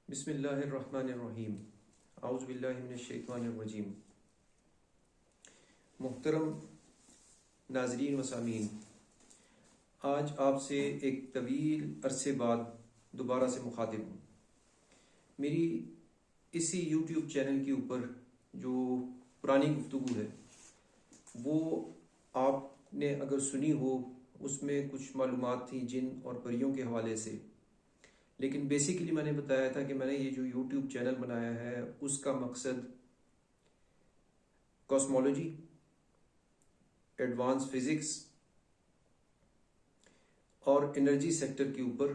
بسم اللہ الرحمن الرحیم اعوذ باللہ من الشیطان الرجیم۔ محترم ناظرین و سامعین، آج آپ سے ایک طویل عرصے بعد دوبارہ سے مخاطب ہوں۔ میری اسی یوٹیوب چینل کے اوپر جو پرانی گفتگو ہے وہ آپ نے اگر سنی ہو، اس میں کچھ معلومات تھیں جن اور پریوں کے حوالے سے، لیکن بیسیکلی میں نے بتایا تھا کہ میں نے یہ جو یوٹیوب چینل بنایا ہے اس کا مقصد کاسمولوجی، ایڈوانس فزکس اور انرجی سیکٹر کے اوپر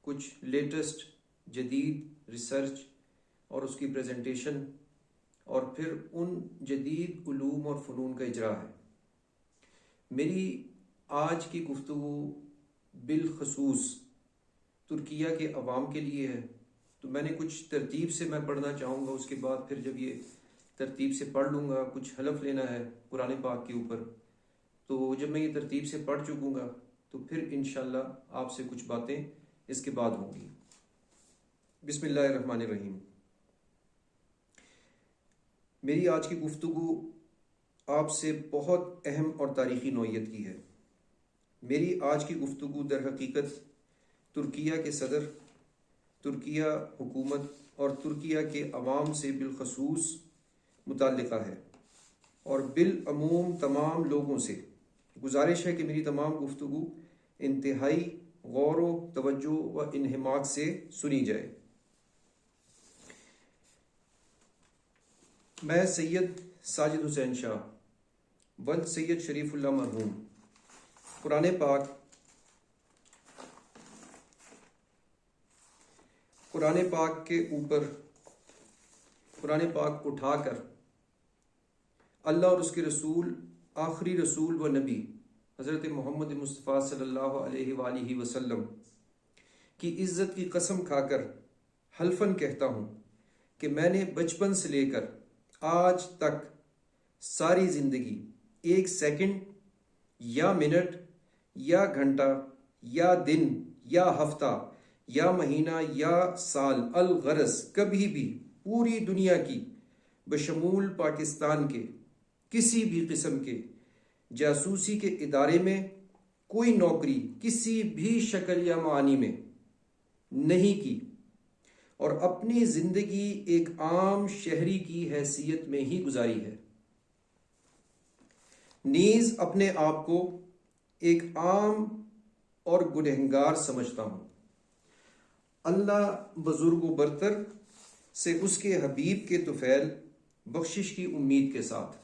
کچھ لیٹسٹ جدید ریسرچ اور اس کی پریزنٹیشن اور پھر ان جدید علوم اور فنون کا اجرا ہے۔ میری آج کی گفتگو بالخصوص ترکیہ کے عوام کے لیے ہے، تو میں نے کچھ ترتیب سے میں پڑھنا چاہوں گا، اس کے بعد پھر جب یہ ترتیب سے پڑھ لوں گا، کچھ حلف لینا ہے قرآن پاک کے اوپر، تو جب میں یہ ترتیب سے پڑھ چکوں گا تو پھر انشاءاللہ آپ سے کچھ باتیں اس کے بعد ہوں گی۔ بسم اللہ الرحمن الرحیم۔ میری آج کی گفتگو آپ سے بہت اہم اور تاریخی نوعیت کی ہے۔ میری آج کی گفتگو در حقیقت ترکیہ کے صدر، ترکیہ حکومت اور ترکیہ کے عوام سے بالخصوص متعلقہ ہے، اور بالعموم تمام لوگوں سے گزارش ہے کہ میری تمام گفتگو انتہائی غور و توجہ و انہماک سے سنی جائے۔ میں سید ساجد حسین شاہ ولد سید شریف اللہ مرحوم قرآن پاک اٹھا کر اللہ اور اس کے رسول، آخری رسول و نبی حضرت محمد مصطفیٰ صلی اللہ علیہ وآلہ وسلم کی عزت کی قسم کھا کر حلفاً کہتا ہوں کہ میں نے بچپن سے لے کر آج تک ساری زندگی ایک سیکنڈ یا منٹ یا گھنٹہ یا دن یا ہفتہ یا مہینہ یا سال الغرض کبھی بھی پوری دنیا کی بشمول پاکستان کے کسی بھی قسم کے جاسوسی کے ادارے میں کوئی نوکری کسی بھی شکل یا معنی میں نہیں کی، اور اپنی زندگی ایک عام شہری کی حیثیت میں ہی گزاری ہے۔ نیز اپنے آپ کو ایک عام اور گنہگار سمجھتا ہوں، اللہ بزرگ و برتر سے اس کے حبیب کے طفیل بخشش کی امید کے ساتھ۔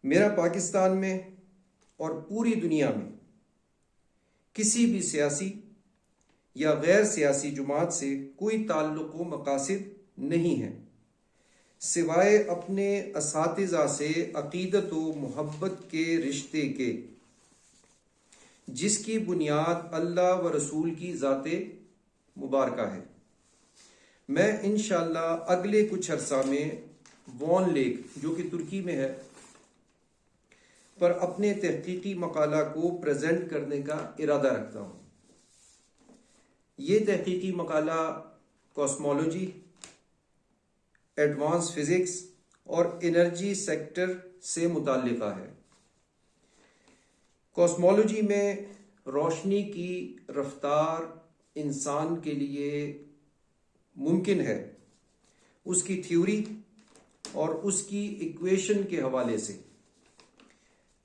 میرا پاکستان میں اور پوری دنیا میں کسی بھی سیاسی یا غیر سیاسی جماعت سے کوئی تعلق و مقاصد نہیں ہے، سوائے اپنے اساتذہ سے عقیدت و محبت کے رشتے کے، جس کی بنیاد اللہ و رسول کی ذات مبارکہ ہے۔ میں انشاءاللہ اگلے کچھ عرصہ میں وان لیک جو کہ ترکی میں ہے پر اپنے تحقیقی مقالہ کو پریزنٹ کرنے کا ارادہ رکھتا ہوں۔ یہ تحقیقی مقالہ کاسمولوجی، ایڈوانس فزکس اور انرجی سیکٹر سے متعلقہ ہے۔ کاسمولوجی میں روشنی کی رفتار انسان کے لیے ممکن ہے، اس کی تھیوری اور اس کی ایکویشن کے حوالے سے،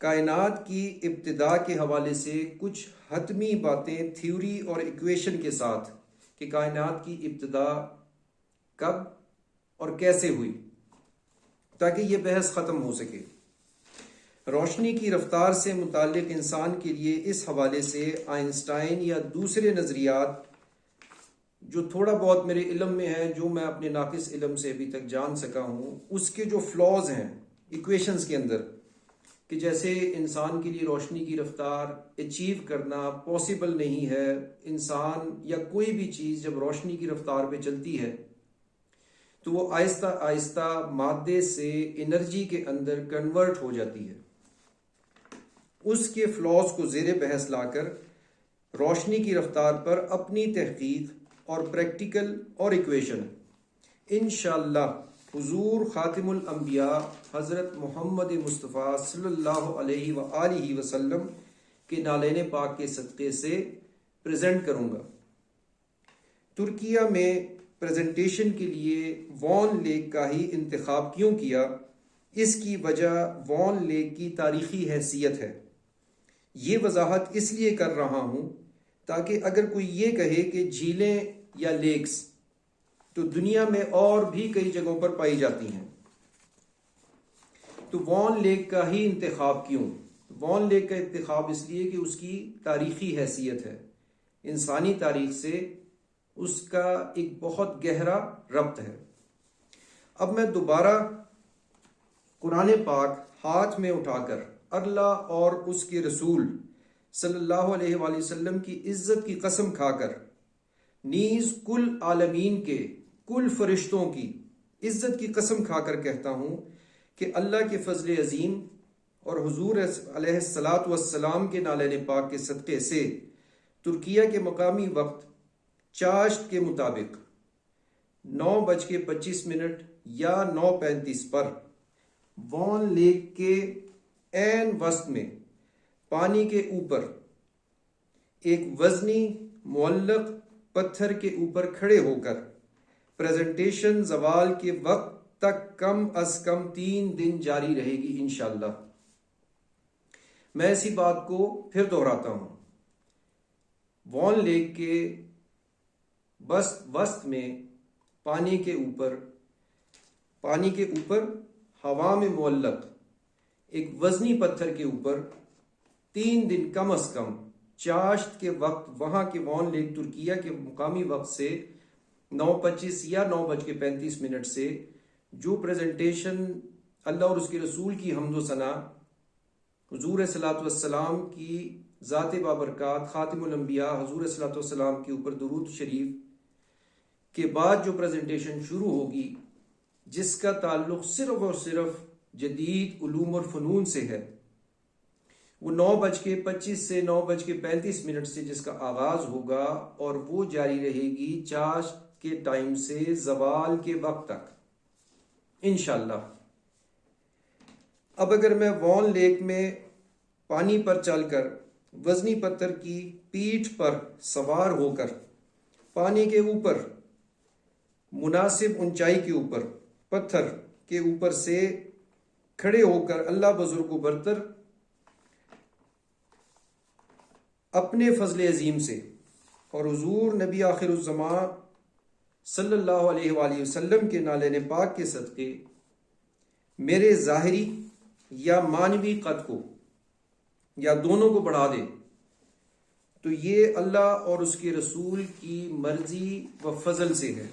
کائنات کی ابتدا کے حوالے سے کچھ حتمی باتیں تھیوری اور ایکویشن کے ساتھ کہ کائنات کی ابتدا کب اور کیسے ہوئی، تاکہ یہ بحث ختم ہو سکے۔ روشنی کی رفتار سے متعلق انسان کے لیے اس حوالے سے آئنسٹائن یا دوسرے نظریات جو تھوڑا بہت میرے علم میں ہے، جو میں اپنے ناقص علم سے ابھی تک جان سکا ہوں، اس کے جو فلاز ہیں ایکویشنز کے اندر، کہ جیسے انسان کے لیے روشنی کی رفتار اچیو کرنا پاسبل نہیں ہے، انسان یا کوئی بھی چیز جب روشنی کی رفتار پہ چلتی ہے تو وہ آہستہ آہستہ مادے سے انرجی کے اندر کنورٹ ہو جاتی ہے۔ اس کے فلاز کو زیر بحث لا کر روشنی کی رفتار پر اپنی تحقیق اور پریکٹیکل اور ایکویشن انشاءاللہ حضور خاتم الانبیاء حضرت محمد مصطفیٰ صلی اللہ علیہ وآلہ وسلم کے نالین پاک کے صدقے سے پریزنٹ کروں گا۔ ترکیہ میں پریزنٹیشن کے لیے وان لیک کا ہی انتخاب کیوں کیا؟ اس کی وجہ وان لیک کی تاریخی حیثیت ہے۔ یہ وضاحت اس لیے کر رہا ہوں تاکہ اگر کوئی یہ کہے کہ جھیلیں یا لیکس تو دنیا میں اور بھی کئی جگہوں پر پائی جاتی ہیں، تو وان لیک کا ہی انتخاب کیوں؟ وان لیک کا انتخاب اس لیے کہ اس کی تاریخی حیثیت ہے، انسانی تاریخ سے اس کا ایک بہت گہرا ربط ہے۔ اب میں دوبارہ قرآن پاک ہاتھ میں اٹھا کر اللہ اور اس کے رسول صلی اللہ علیہ وآلہ وسلم کی عزت کی قسم کھا کر نیز کل عالمین کے کل فرشتوں کی عزت کی قسم کھا کر کہتا ہوں کہ اللہ کے فضل عظیم اور حضور علیہ الصلاۃ والسلام کے نالین پاک کے صدقے سے ترکیہ کے مقامی وقت چاشت کے مطابق 9:25 یا 9:35 پر وان لیک کے عین وسط میں پانی کے اوپر ایک وزنی معلق پتھر کے اوپر کھڑے ہو کر پریزنٹیشن زوال کے وقت تک کم از کم 3 دن جاری رہے گی انشاءاللہ۔ میں اسی بات کو پھر دہراتا ہوں، وان لیک کے وسط میں پانی کے اوپر ہوا میں معلق ایک وزنی پتھر کے اوپر 3 دن کم از کم چاشت کے وقت وہاں کے وان لیک ترکیہ کے مقامی وقت سے 9:25 یا 9:35 سے جو پریزنٹیشن اللہ اور اس کے رسول کی حمد و ثنا، حضور صلی اللہ علیہ وسلم کی ذات بابرکات خاتم الانبیاء حضور صلی اللہ علیہ وسلم کے اوپر درود شریف کے بعد جو پریزنٹیشن شروع ہوگی، جس کا تعلق صرف اور صرف جدید علوم اور فنون سے ہے، وہ 9:25 سے 9:35 سے جس کا آغاز ہوگا اور وہ جاری رہے گی چاشت کے ٹائم سے زوال کے وقت تک انشاءاللہ۔ اب اگر میں وان لیک میں پانی پر چل کر وزنی پتھر کی پیٹھ پر سوار ہو کر پانی کے اوپر مناسب اونچائی کے اوپر پتھر کے اوپر سے کھڑے ہو کر اللہ بزرگ و برتر اپنے فضل عظیم سے اور حضور نبی آخر الزمان صلی اللہ علیہ وآلہ وسلم کے نالین پاک کے صدقے میرے ظاہری یا معنوی قد کو یا دونوں کو بڑھا دے، تو یہ اللہ اور اس کے رسول کی مرضی و فضل سے ہے۔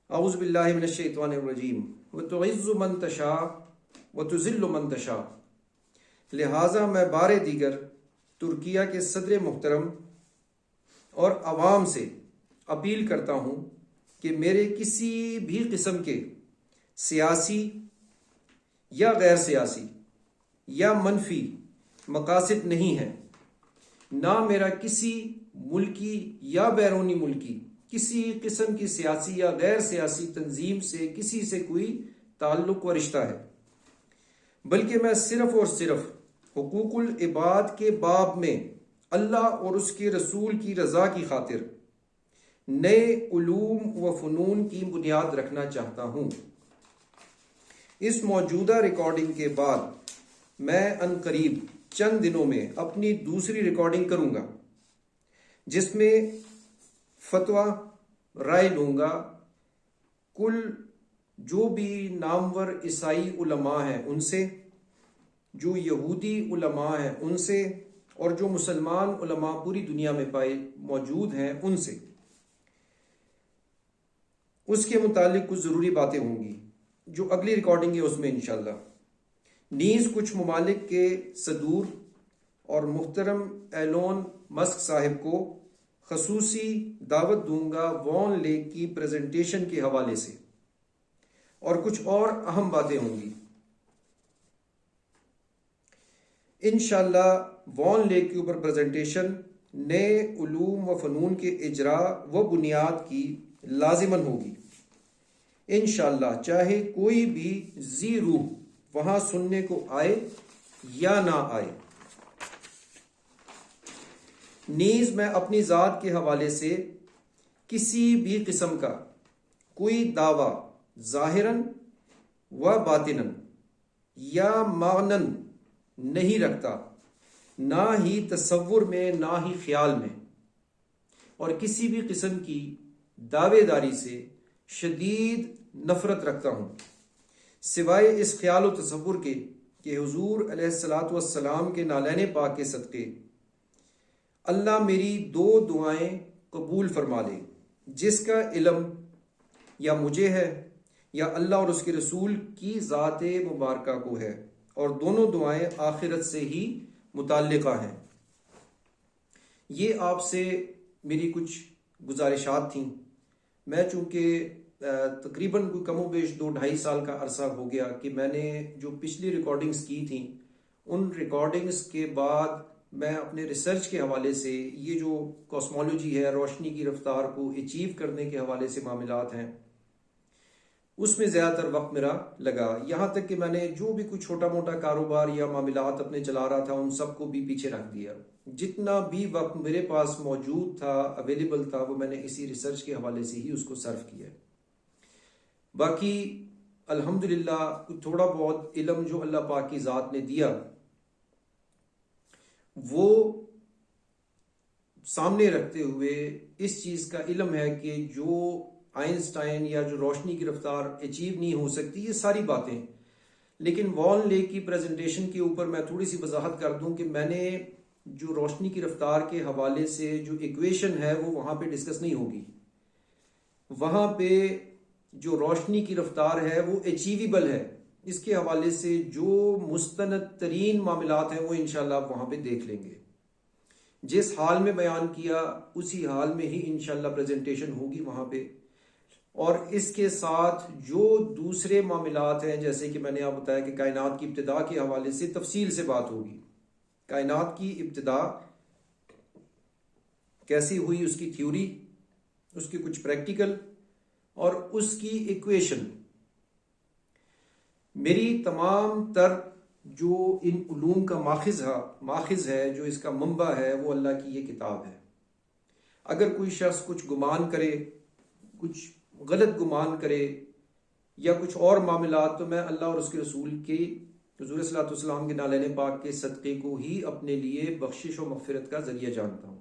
اعوذ باللہ من الشیطان الرجیم وتعز من تشاء وتذل من تشاء۔ لہٰذا میں بار دیگر ترکیہ کے صدر محترم اور عوام سے اپیل کرتا ہوں کہ میرے کسی بھی قسم کے سیاسی یا غیر سیاسی یا منفی مقاصد نہیں ہیں، نہ میرا کسی ملکی یا بیرونی ملکی کسی قسم کی سیاسی یا غیر سیاسی تنظیم سے کسی سے کوئی تعلق و رشتہ ہے، بلکہ میں صرف اور صرف حقوق العباد کے باب میں اللہ اور اس کے رسول کی رضا کی خاطر نئے علوم و فنون کی بنیاد رکھنا چاہتا ہوں۔ اس موجودہ ریکارڈنگ کے بعد میں ان قریب چند دنوں میں اپنی دوسری ریکارڈنگ کروں گا، جس میں فتویٰ رائے لوں گا کل جو بھی نامور عیسائی علماء ہیں ان سے، جو یہودی علماء ہیں ان سے، اور جو مسلمان علماء پوری دنیا میں موجود ہیں ان سے۔ اس کے متعلق کچھ ضروری باتیں ہوں گی جو اگلی ریکارڈنگ ہے اس میں انشاءاللہ۔ نیز کچھ ممالک کے صدور اور محترم ایلون مسک صاحب کو خصوصی دعوت دوں گا وان لیک کی پریزنٹیشن کے حوالے سے، اور کچھ اور اہم باتیں ہوں گی انشاءاللہ۔ وان لیک کے اوپر پریزنٹیشن نئے علوم و فنون کے اجراء و بنیاد کی لازماً ہوگی انشاءاللہ، چاہے کوئی بھی ذی روح وہاں سننے کو آئے یا نہ آئے۔ نیز میں اپنی ذات کے حوالے سے کسی بھی قسم کا کوئی دعویٰ ظاہراً و باطناً یا معنن نہیں رکھتا، نہ ہی تصور میں نہ ہی خیال میں، اور کسی بھی قسم کی دعوے داری سے شدید نفرت رکھتا ہوں، سوائے اس خیال و تصور کے کہ حضور علیہ الصلاۃ والسلام کے نالین پاک کے صدقے اللہ میری دو دعائیں قبول فرما لے، جس کا علم یا مجھے ہے یا اللہ اور اس کے رسول کی ذات مبارکہ کو ہے، اور دونوں دعائیں آخرت سے ہی متعلقہ ہیں۔ یہ آپ سے میری کچھ گزارشات تھیں۔ میں چونکہ تقریباً کوئی کم و بیش 2-2.5 سال کا عرصہ ہو گیا کہ میں نے جو پچھلی ریکارڈنگز کی تھیں، ان ریکارڈنگز کے بعد میں اپنے ریسرچ کے حوالے سے یہ جو کاسمولوجی ہے، روشنی کی رفتار کو اچیو کرنے کے حوالے سے معاملات ہیں، اس میں زیادہ تر وقت میرا لگا، یہاں تک کہ میں نے جو بھی کوئی چھوٹا موٹا کاروبار یا معاملات اپنے چلا رہا تھا ان سب کو بھی پیچھے رکھ دیا۔ جتنا بھی وقت میرے پاس موجود تھا، اویلیبل تھا، وہ میں نے اسی ریسرچ کے حوالے سے ہی اس کو صرف کیا۔ باقی الحمدللہ تھوڑا بہت علم جو اللہ پاک کی ذات نے دیا وہ سامنے رکھتے ہوئے اس چیز کا علم ہے کہ جو آئنسٹائن یا جو روشنی کی رفتار اچیو نہیں ہو سکتی، یہ ساری باتیں، لیکن وان لیک کی پریزنٹیشن کے اوپر میں تھوڑی سی وضاحت کر دوں کہ میں نے جو روشنی کی رفتار کے حوالے سے جو ایکویشن ہے وہ وہاں پہ ڈسکس نہیں ہوگی۔ وہاں پہ جو روشنی کی رفتار ہے وہ اچیویبل ہے، اس کے حوالے سے جو مستند ترین معاملات ہیں وہ انشاءاللہ آپ وہاں پہ دیکھ لیں گے۔ جس حال میں بیان کیا اسی حال میں ہی انشاءاللہ پریزنٹیشن ہوگی وہاں پہ، اور اس کے ساتھ جو دوسرے معاملات ہیں جیسے کہ میں نے آپ بتایا کہ کائنات کی ابتدا کے حوالے سے تفصیل سے بات ہوگی۔ کائنات کی ابتدا کیسی ہوئی، اس کی تھیوری، اس کے کچھ پریکٹیکل اور اس کی ایکویشن۔ میری تمام تر جو ان علوم کا ماخذ ہے، جو اس کا منبع ہے، وہ اللہ کی یہ کتاب ہے۔ اگر کوئی شخص کچھ گمان کرے، کچھ غلط گمان کرے یا کچھ اور معاملات، تو میں اللہ اور اس کے رسول کے، حضور صلی اللہ علیہ وسلم کے نالین پاک کے صدقے کو ہی اپنے لیے بخشش و مغفرت کا ذریعہ جانتا ہوں۔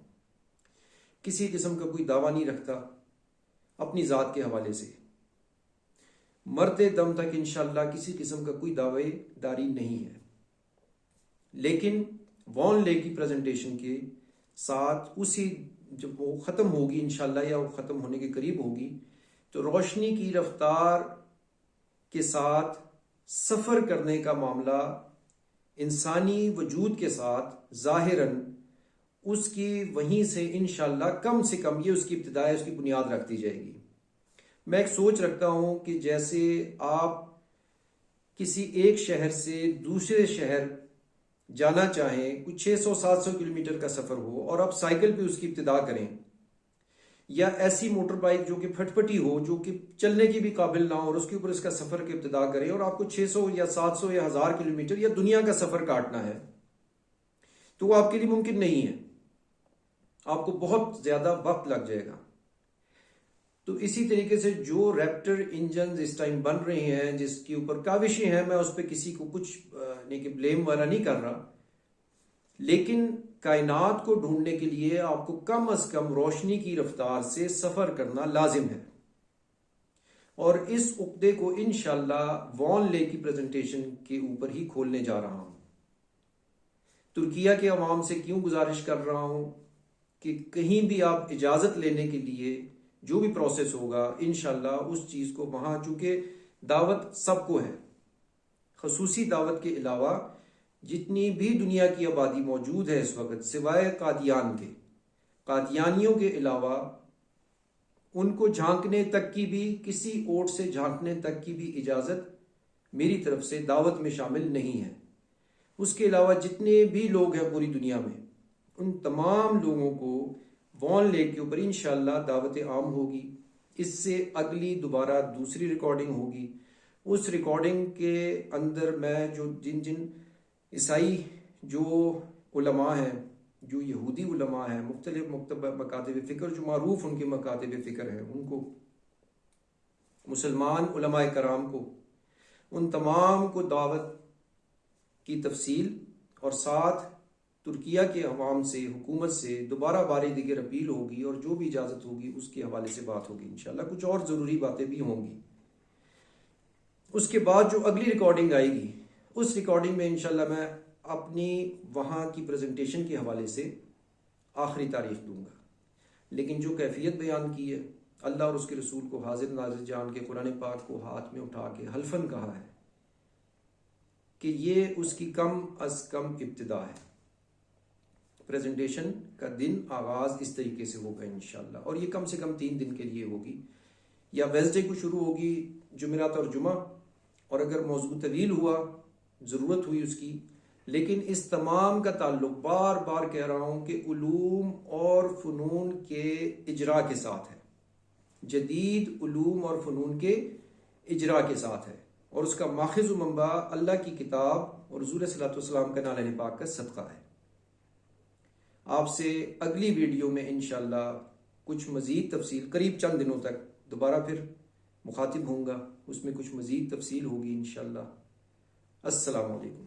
کسی قسم کا کوئی دعویٰ نہیں رکھتا اپنی ذات کے حوالے سے، مرتے دم تک انشاءاللہ کسی قسم کا کوئی دعوے داری نہیں ہے۔ لیکن وان لیک کی پریزنٹیشن کے ساتھ اسی جب وہ ختم ہوگی انشاءاللہ، یا وہ ختم ہونے کے قریب ہوگی، تو روشنی کی رفتار کے ساتھ سفر کرنے کا معاملہ انسانی وجود کے ساتھ ظاہراً اس کی وہیں سے انشاءاللہ کم سے کم یہ اس کی ابتدا ہے، اس کی بنیاد رکھ دی جائے گی۔ میں ایک سوچ رکھتا ہوں کہ جیسے آپ کسی ایک شہر سے دوسرے شہر جانا چاہیں، کچھ 600-700 کلومیٹر کا سفر ہو، اور آپ سائیکل پہ اس کی ابتدا کریں، یا ایسی موٹر بائک جو کہ پھٹ پٹی ہو، جو کہ چلنے کی بھی قابل نہ ہو، اور اس کے اوپر اس کا سفر کی ابتدا کریں، اور آپ کو 600 یا 700 یا 1000 کلومیٹر یا دنیا کا سفر کاٹنا ہے، تو وہ آپ کے لیے ممکن نہیں ہے، آپ کو بہت زیادہ وقت لگ جائے گا۔ تو اسی طریقے سے جو ریپٹر انجنز اس ٹائم بن رہے ہیں، جس کے اوپر کاوشیں ہیں، میں اس پہ کسی کو کچھ نہیں کہ بلیم والا نہیں کر رہا، لیکن کائنات کو ڈھونڈنے کے لیے آپ کو کم از کم روشنی کی رفتار سے سفر کرنا لازم ہے، اور اس عقدے کو انشاءاللہ وان لیک کی پریزنٹیشن کے اوپر ہی کھولنے جا رہا ہوں۔ ترکیہ کے عوام سے کیوں گزارش کر رہا ہوں کہ کہیں بھی آپ اجازت لینے کے لیے جو بھی پروسیس ہوگا انشاءاللہ اس چیز کو وہاں، چونکہ دعوت سب کو ہے، خصوصی دعوت کے علاوہ جتنی بھی دنیا کی آبادی موجود ہے اس وقت، سوائے قادیان کے، قادیانیوں کے علاوہ ان کو جھانکنے تک کی بھی، کسی اوٹ سے جھانکنے تک کی بھی اجازت میری طرف سے دعوت میں شامل نہیں ہے۔ اس کے علاوہ جتنے بھی لوگ ہیں پوری دنیا میں، ان تمام لوگوں کو وان لیک کے اوپر انشاءاللہ دعوت عام ہوگی. اس سے اگلی دوبارہ دوسری ریکارڈنگ ہوگی. اس ریکارڈنگ کے اندر میں جو جن عیسائی جو علماء ہیں، جو یہودی علماء ہیں، مختلف مکاتب فکر جو معروف ان کے مکاتب فکر ہیں، ان کو، مسلمان علماء کرام کو، ان تمام کو دعوت کی تفصیل اور ساتھ ترکیہ کے عوام سے، حکومت سے دوبارہ بار دیگر اپیل ہوگی، اور جو بھی اجازت ہوگی اس کے حوالے سے بات ہوگی انشاءاللہ. کچھ اور ضروری باتیں بھی ہوں گی. اس کے بعد جو اگلی ریکارڈنگ آئے گی، اس ریکارڈنگ میں انشاءاللہ میں اپنی وہاں کی پریزنٹیشن کے حوالے سے آخری تاریخ دوں گا. لیکن جو کیفیت بیان کی ہے، اللہ اور اس کے رسول کو حاضر ناظر جان کے قرآن پاک کو ہاتھ میں اٹھا کے حلفاً کہا ہے کہ یہ اس کی کم از کم ابتدا ہے. پریزنٹیشن کا دن آغاز اس طریقے سے ہوگا انشاءاللہ، اور یہ کم سے کم 3 دن کے لیے ہوگی. یا ویزڈے کو شروع ہوگی، جمعرات اور جمعہ، اور اگر موضوع طویل ہوا، ضرورت ہوئی اس کی، لیکن اس تمام کا تعلق بار بار کہہ رہا ہوں کہ علوم اور فنون کے اجرا کے ساتھ ہے. جدید علوم اور فنون کے اجرا کے ساتھ ہے، اور اس کا ماخذ و منبع اللہ کی کتاب اور حضور صلی اللہ علیہ وسلم کا نالہ پاک کا صدقہ ہے. آپ سے اگلی ویڈیو میں انشاءاللہ کچھ مزید تفصیل، قریب چند دنوں تک دوبارہ پھر مخاطب ہوں گا، اس میں کچھ مزید تفصیل ہوگی انشاءاللہ. السلام علیکم.